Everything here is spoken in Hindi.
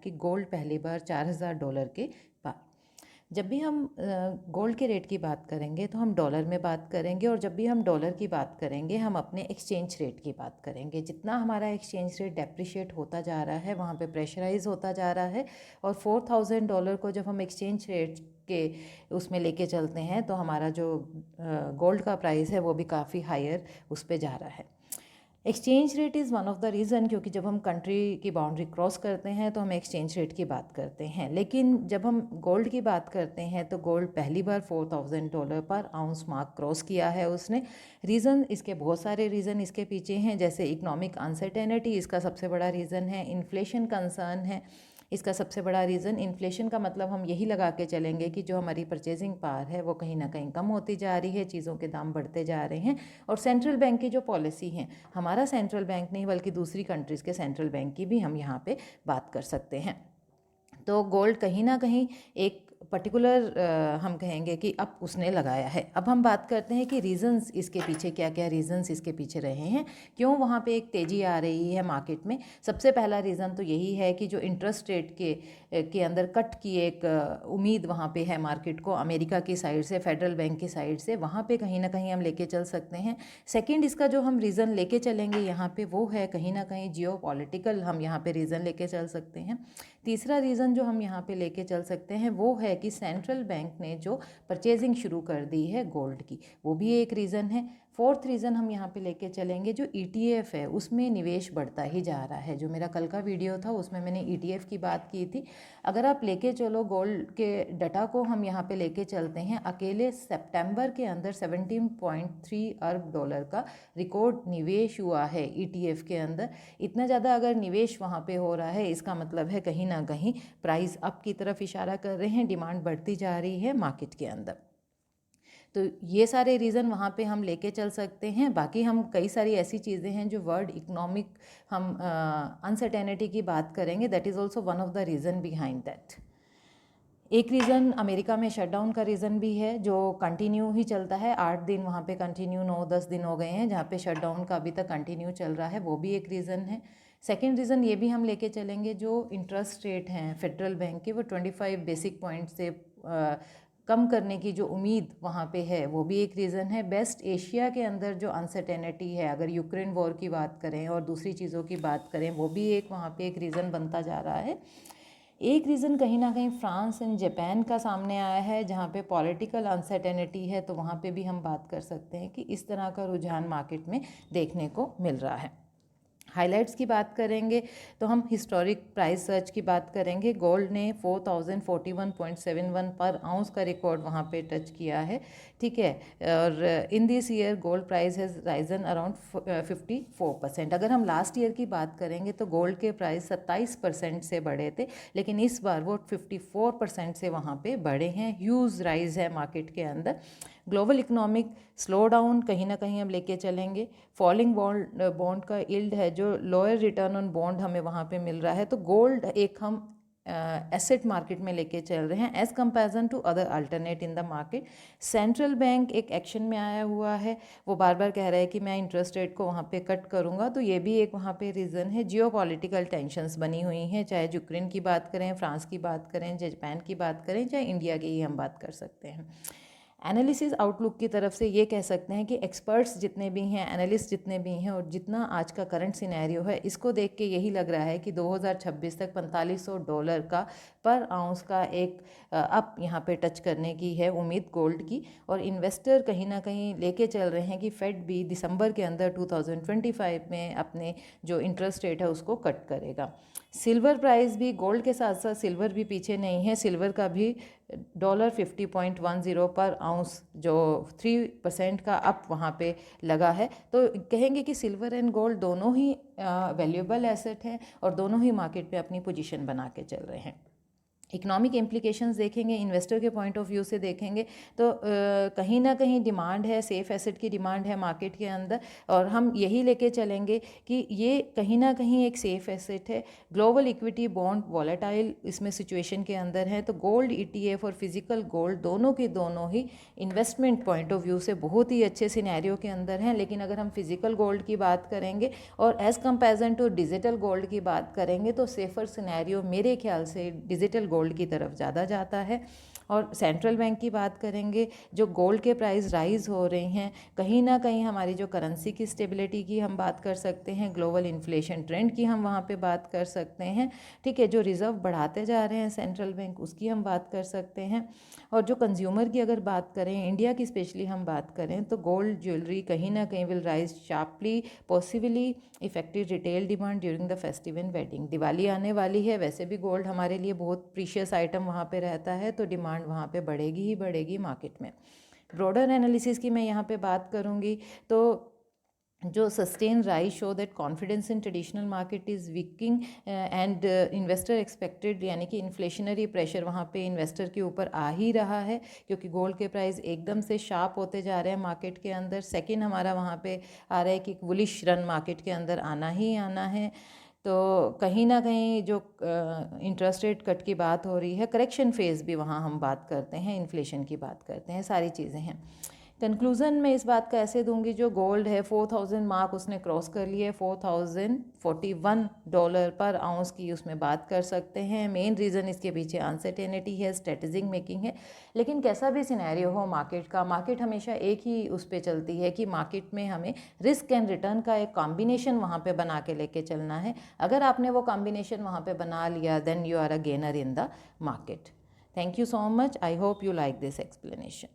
कि गोल्ड पहली बार $4000 के पार। जब भी हम गोल्ड के रेट की बात करेंगे तो हम डॉलर में बात करेंगे, और जब भी हम डॉलर की बात करेंगे हम अपने एक्सचेंज रेट की बात करेंगे। जितना हमारा एक्सचेंज रेट डेप्रिशिएट होता जा रहा है वहाँ पे प्रेशराइज होता जा रहा है, और $4000 को जब हम एक्सचेंज रेट के उसमें लेके चलते हैं तो हमारा जो गोल्ड का प्राइस है वो भी काफ़ी हायर उस पर जा रहा है। Exchange rate is one of the reason, क्योंकि जब हम कंट्री की बाउंड्री क्रॉस करते हैं तो हम एक्सचेंज रेट की बात करते हैं। लेकिन जब हम गोल्ड की बात करते हैं तो गोल्ड पहली बार $4000 पर आउंस मार्क क्रॉस किया है उसने। रीज़न इसके बहुत सारे रीज़न इसके पीछे हैं, जैसे इकोनॉमिक अनसर्टेनिटी इसका सबसे बड़ा रीज़न है, इन्फ्लेशन कंसर्न है इसका सबसे बड़ा रीज़न। इन्फ्लेशन का मतलब हम यही लगा के चलेंगे कि जो हमारी परचेजिंग पावर है वो कहीं ना कहीं कम होती जा रही है, चीज़ों के दाम बढ़ते जा रहे हैं। और सेंट्रल बैंक की जो पॉलिसी है, हमारा सेंट्रल बैंक नहीं बल्कि दूसरी कंट्रीज़ के सेंट्रल बैंक की भी हम यहाँ पे बात कर सकते हैं। तो गोल्ड कहीं ना कहीं एक पर्टिकुलर हम कहेंगे कि अब उसने लगाया है। अब हम बात करते हैं कि रीज़न्स इसके पीछे, क्या क्या रीज़न्स इसके पीछे रहे हैं, क्यों वहाँ पे एक तेज़ी आ रही है मार्केट में। सबसे पहला रीज़न तो यही है कि जो इंटरेस्ट रेट के अंदर कट की एक उम्मीद वहाँ पे है मार्केट को, अमेरिका की साइड से, फेडरल बैंक की साइड से, वहाँ पे कहीं ना कहीं हम लेके चल सकते हैं। सेकेंड इसका जो हम रीज़न लेके चलेंगे यहाँ पे वो है कहीं ना कहीं जियो पॉलिटिकल, हम यहाँ पे रीज़न लेके चल सकते हैं। तीसरा रीज़न जो हम यहाँ पे लेके चल सकते हैं वो है कि सेंट्रल बैंक ने जो परचेजिंग शुरू कर दी है गोल्ड की, वो भी एक रीज़न है। फोर्थ रीज़न हम यहाँ पे लेके चलेंगे जो ETF है उसमें निवेश बढ़ता ही जा रहा है। जो मेरा कल का वीडियो था उसमें मैंने ETF की बात की थी। अगर आप लेके चलो गोल्ड के डाटा को हम यहाँ पे लेके चलते हैं, अकेले सितंबर के अंदर $17.3 अरब का रिकॉर्ड निवेश हुआ है ETF के अंदर। इतना ज़्यादा अगर निवेश वहाँ पे हो रहा है इसका मतलब है कहीं ना कहीं प्राइस अप की तरफ इशारा कर रहे हैं, डिमांड बढ़ती जा रही है मार्केट के अंदर। तो ये सारे रीज़न वहाँ पे हम लेके चल सकते हैं। बाकी हम कई सारी ऐसी चीज़ें हैं जो वर्ल्ड इकोनॉमिक हम अनसर्टेनिटी की बात करेंगे, that is also one of the reason behind that. एक रीज़न अमेरिका में शटडाउन का रीज़न भी है जो कंटिन्यू ही चलता है। 8 दिन वहाँ पे कंटिन्यू, 9-10 दिन हो गए हैं जहाँ पे शटडाउन का अभी तक कंटिन्यू चल रहा है, वो भी एक रीज़न है। सेकेंड रीज़न ये भी हम लेके चलेंगे, जो इंटरेस्ट रेट हैं फेडरल बैंक के वो 25 बेसिक पॉइंट से कम करने की जो उम्मीद वहाँ पे है वो भी एक रीज़न है। बेस्ट एशिया के अंदर जो अनसर्टेनिटी है, अगर यूक्रेन वॉर की बात करें और दूसरी चीज़ों की बात करें, वो भी एक वहाँ पे एक रीज़न बनता जा रहा है। एक रीज़न कहीं ना कहीं फ्रांस एंड जापान का सामने आया है जहाँ पे पॉलिटिकल अनसर्टेनिटी है, तो वहाँ पे भी हम बात कर सकते हैं कि इस तरह का रुझान मार्केट में देखने को मिल रहा है। हाइलाइट्स की बात करेंगे तो हम हिस्टोरिक प्राइस सर्च की बात करेंगे। गोल्ड ने 4041.71 पर आउंस का रिकॉर्ड वहाँ पे टच किया है, ठीक है। और in this year gold price has Ryzen around 54%। अगर हम लास्ट ईयर की बात करेंगे तो गोल्ड के प्राइस 27% से बढ़े थे, लेकिन इस बार वो 54% से वहाँ पे बढ़े हैं। ह्यूज राइज है मार्केट के अंदर। ग्लोबल इकोनॉमिक स्लो डाउन कहीं ना कहीं हम लेके चलेंगे। फॉलिंग बॉन्ड का यील्ड है, जो लोअर रिटर्न ऑन बॉन्ड हमें वहाँ पे मिल रहा है। तो गोल्ड एक हम एसेट मार्केट में लेके चल रहे हैं as comparison to other alternate in the market. Central bank एक एक्शन में आया हुआ है, वो बार बार कह रहा है कि मैं इंटरेस्ट रेट को वहाँ पे कट करूँगा, तो ये भी एक वहाँ पे रीज़न है। जियो पॉलिटिकल टेंशंस बनी हुई हैं, चाहे यूक्रेन की बात करें, फ्रांस की बात करें, जापान की बात करें, चाहे इंडिया की ही हम बात कर सकते हैं। एनालिसिस आउटलुक की तरफ से ये कह सकते हैं कि एक्सपर्ट्स जितने भी हैं, एनालिस्ट जितने भी हैं, और जितना आज का करंट सिनेरियो है, इसको देख के यही लग रहा है कि 2026 तक $4500 का पर आउंस का एक अप यहाँ पे टच करने की है उम्मीद गोल्ड की। और इन्वेस्टर कहीं ना कहीं लेके चल रहे हैं कि फेड भी दिसंबर के अंदर 2025 में अपने जो इंटरेस्ट रेट है उसको कट करेगा। सिल्वर प्राइस भी गोल्ड के साथ साथ सिल्वर भी पीछे नहीं है। सिल्वर का भी $50.10 पर आउंस जो 3% का अप वहाँ पे लगा है। तो कहेंगे कि सिल्वर एंड गोल्ड दोनों ही वैल्यूएबल एसेट हैं और दोनों ही मार्केट पे अपनी पोजीशन बना के चल रहे हैं। इकोनॉमिक इम्प्लीकेशंस देखेंगे, इन्वेस्टर के पॉइंट ऑफ व्यू से देखेंगे तो कहीं ना कहीं डिमांड है, सेफ एसेट की डिमांड है मार्केट के अंदर, और हम यही लेके चलेंगे कि ये कहीं ना कहीं एक सेफ एसेट है। ग्लोबल इक्विटी बॉन्ड वॉलेटाइल इसमें सिचुएशन के अंदर है, तो गोल्ड ETF और फिजिकल गोल्ड दोनों के दोनों ही इन्वेस्टमेंट पॉइंट ऑफ व्यू से बहुत ही अच्छे सिनेरियो के अंदर हैं। लेकिन अगर हम फिजिकल गोल्ड की बात करेंगे और as comparison to digital gold की बात करेंगे तो सेफर सिनेरियो मेरे ख्याल से डिजिटल गोल्ड की तरफ ज़्यादा जाता है। और सेंट्रल बैंक की बात करेंगे, जो गोल्ड के प्राइस राइज़ हो रहे हैं, कहीं ना कहीं हमारी जो करेंसी की स्टेबिलिटी की हम बात कर सकते हैं, ग्लोबल इन्फ्लेशन ट्रेंड की हम वहाँ पे बात कर सकते हैं, ठीक है। जो रिज़र्व बढ़ाते जा रहे हैं सेंट्रल बैंक, उसकी हम बात कर सकते हैं। और जो कंज्यूमर की अगर बात करें, इंडिया की स्पेशली हम बात करें, तो गोल्ड ज्वेलरी कहीं ना कहीं will rise sharply, possibly affected retail demand during the festive and wedding. Diwali आने वाली है, वैसे भी गोल्ड हमारे लिए बहुत प्रीशियस आइटम वहाँ पे रहता है, तो डिमांड वहाँ पे बढ़ेगी ही बढ़ेगी मार्केट में। ब्रॉडर एनालिसिस की मैं यहाँ पे बात करूँगी तो जो sustain rise show that confidence in traditional market is weakening and investor expected, यानी कि इन्फ्लेशनरी प्रेशर वहाँ पे इन्वेस्टर के ऊपर आ ही रहा है, क्योंकि गोल्ड के प्राइस एकदम से शार्प होते जा रहे हैं मार्केट के अंदर। सेकंड हमारा वहाँ पे आ रहा है कि बुलिश रन मार्केट के अंदर आना ही आना है। तो कहीं ना कहीं जो इंटरेस्ट रेट कट की बात हो रही है, करेक्शन फेज़ भी वहाँ हम बात करते हैं, इन्फ्लेशन की बात करते हैं, सारी चीज़ें हैं। कंक्लूज़न में इस बात का ऐसे दूंगी, जो गोल्ड है 4000 मार्क उसने क्रॉस कर लिया है, $4041 पर आउंस की उसमें बात कर सकते हैं। मेन रीज़न इसके पीछे अनसर्टेनिटी है, स्ट्रेटेजिक मेकिंग है। लेकिन कैसा भी सिनेरियो हो मार्केट का, मार्केट हमेशा एक ही उस पर चलती है कि मार्केट में हमें रिस्क एंड रिटर्न का एक कॉम्बिनेशन वहाँ पे बना के लेके चलना है। अगर आपने वो कॉम्बिनेशन वहाँ पे बना लिया, then you are a gainer in the market. Thank you so much. I hope you like this explanation.